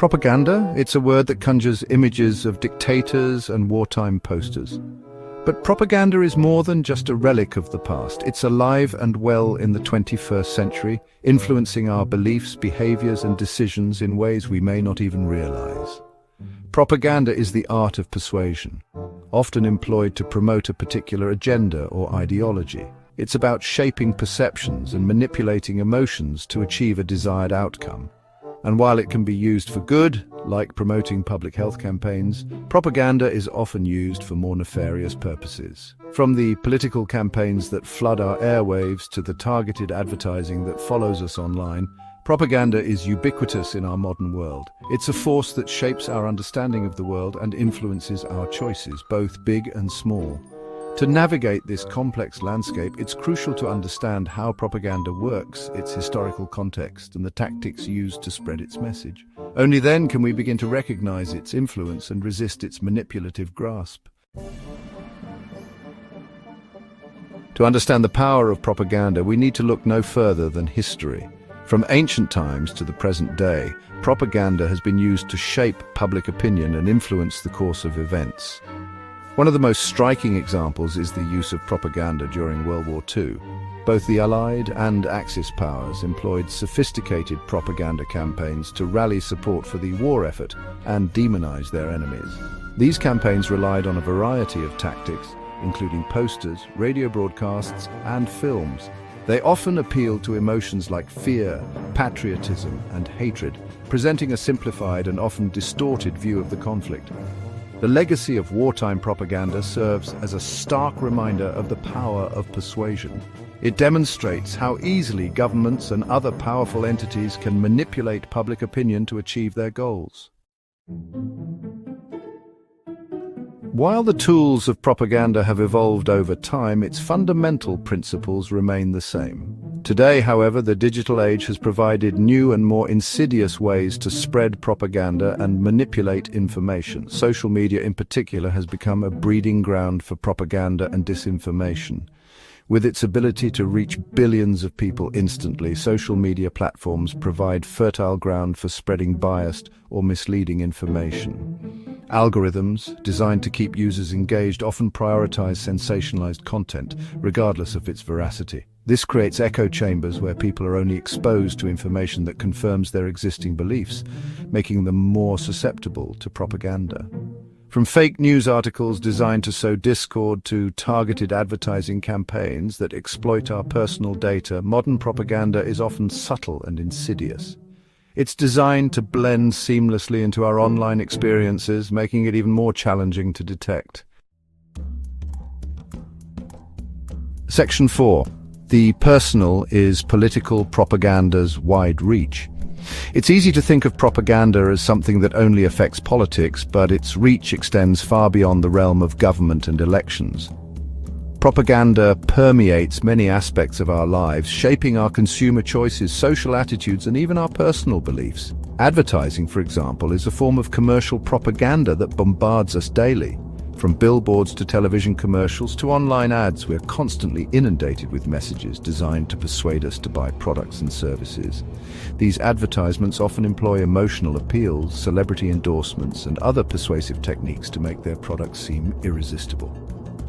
Propaganda, it's a word that conjures images of dictators and wartime posters. But propaganda is more than just a relic of the past. It's alive and well in the 21st century, influencing our beliefs, behaviors, and decisions in ways we may not even realize. Propaganda is the art of persuasion, often employed to promote a particular agenda or ideology. It's about shaping perceptions and manipulating emotions to achieve a desired outcome. And while it can be used for good, like promoting public health campaigns, propaganda is often used for more nefarious purposes. From the political campaigns that flood our airwaves to the targeted advertising that follows us online, propaganda is ubiquitous in our modern world. It's a force that shapes our understanding of the world and influences our choices, both big and small. To navigate this complex landscape, it's crucial to understand how propaganda works, its historical context, and the tactics used to spread its message. Only then can we begin to recognize its influence and resist its manipulative grasp. To understand the power of propaganda, we need to look no further than history. From ancient times to the present day, propaganda has been used to shape public opinion and influence the course of events. One of the most striking examples is the use of propaganda during World War II. Both the Allied and Axis powers employed sophisticated propaganda campaigns to rally support for the war effort and demonize their enemies. These campaigns relied on a variety of tactics, including posters, radio broadcasts, and films. They often appealed to emotions like fear, patriotism, and hatred, presenting a simplified and often distorted view of the conflict. The legacy of wartime propaganda serves as a stark reminder of the power of persuasion. It demonstrates how easily governments and other powerful entities can manipulate public opinion to achieve their goals. While the tools of propaganda have evolved over time, its fundamental principles remain the same. Today, however, the digital age has provided new and more insidious ways to spread propaganda and manipulate information. Social media in particular has become a breeding ground for propaganda and disinformation. With its ability to reach billions of people instantly, social media platforms provide fertile ground for spreading biased or misleading information. Algorithms, designed to keep users engaged, often prioritize sensationalized content, regardless of its veracity. This creates echo chambers where people are only exposed to information that confirms their existing beliefs, making them more susceptible to propaganda. From fake news articles designed to sow discord to targeted advertising campaigns that exploit our personal data, modern propaganda is often subtle and insidious. It's designed to blend seamlessly into our online experiences, making it even more challenging to detect. Section 4. The personal is political propaganda's wide reach. It's easy to think of propaganda as something that only affects politics, but its reach extends far beyond the realm of government and elections. Propaganda permeates many aspects of our lives, shaping our consumer choices, social attitudes, and even our personal beliefs. Advertising, for example, is a form of commercial propaganda that bombards us daily. From billboards to television commercials to online ads, we're constantly inundated with messages designed to persuade us to buy products and services. These advertisements often employ emotional appeals, celebrity endorsements, and other persuasive techniques to make their products seem irresistible.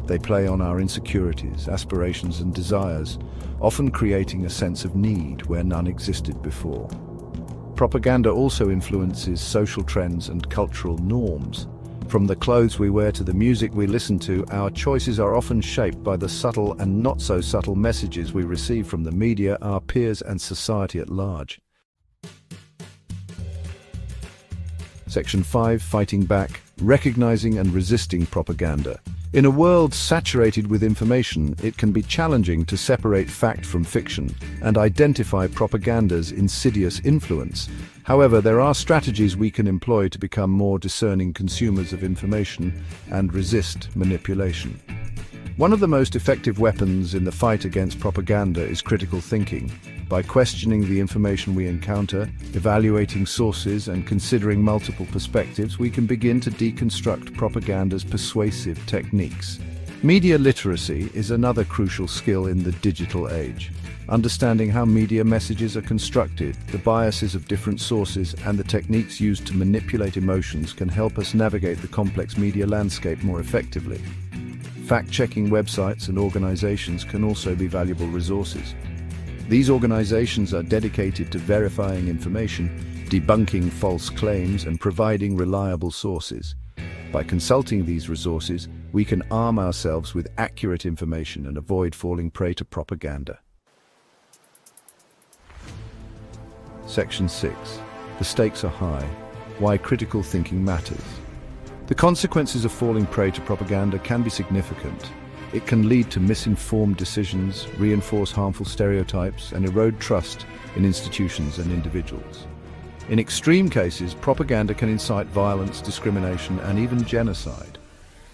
They play on our insecurities, aspirations, and desires, often creating a sense of need where none existed before. Propaganda also influences social trends and cultural norms. From the clothes we wear to the music we listen to, our choices are often shaped by the subtle and not so subtle messages we receive from the media, our peers, and society at large. Section 5. Fighting back, recognizing and resisting propaganda. In a world saturated with information, it can be challenging to separate fact from fiction and identify propaganda's insidious influence. However, there are strategies we can employ to become more discerning consumers of information and resist manipulation. One of the most effective weapons in the fight against propaganda is critical thinking. By questioning the information we encounter, evaluating sources, and considering multiple perspectives, we can begin to deconstruct propaganda's persuasive techniques. Media literacy is another crucial skill in the digital age. Understanding how media messages are constructed, the biases of different sources, and the techniques used to manipulate emotions can help us navigate the complex media landscape more effectively. Fact-checking websites and organizations can also be valuable resources. These organizations are dedicated to verifying information, debunking false claims, and providing reliable sources. By consulting these resources, we can arm ourselves with accurate information and avoid falling prey to propaganda. Section 6. The stakes are high. Why critical thinking matters. The consequences of falling prey to propaganda can be significant. It can lead to misinformed decisions, reinforce harmful stereotypes, and erode trust in institutions and individuals. In extreme cases, propaganda can incite violence, discrimination, and even genocide.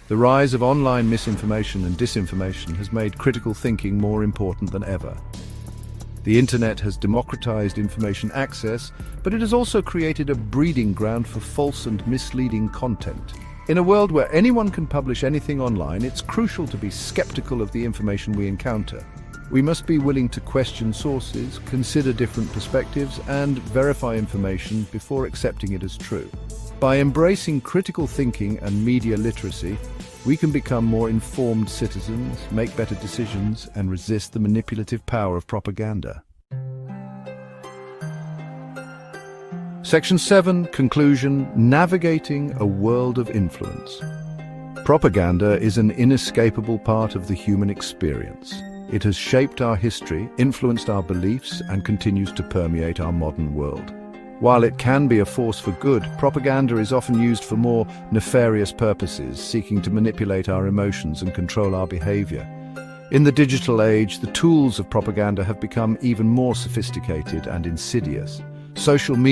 The rise of online misinformation and disinformation has made critical thinking more important than ever. The internet has democratized information access, but it has also created a breeding ground for false and misleading content. In a world where anyone can publish anything online, it's crucial to be skeptical of the information we encounter. We must be willing to question sources, consider different perspectives, and verify information before accepting it as true. By embracing critical thinking and media literacy, we can become more informed citizens, make better decisions, and resist the manipulative power of propaganda. Section 7, Conclusion: Navigating a World of Influence. Propaganda is an inescapable part of the human experience. It has shaped our history, influenced our beliefs, and continues to permeate our modern world. While it can be a force for good, propaganda is often used for more nefarious purposes, seeking to manipulate our emotions and control our behavior. In the digital age, the tools of propaganda have become even more sophisticated and insidious. Social media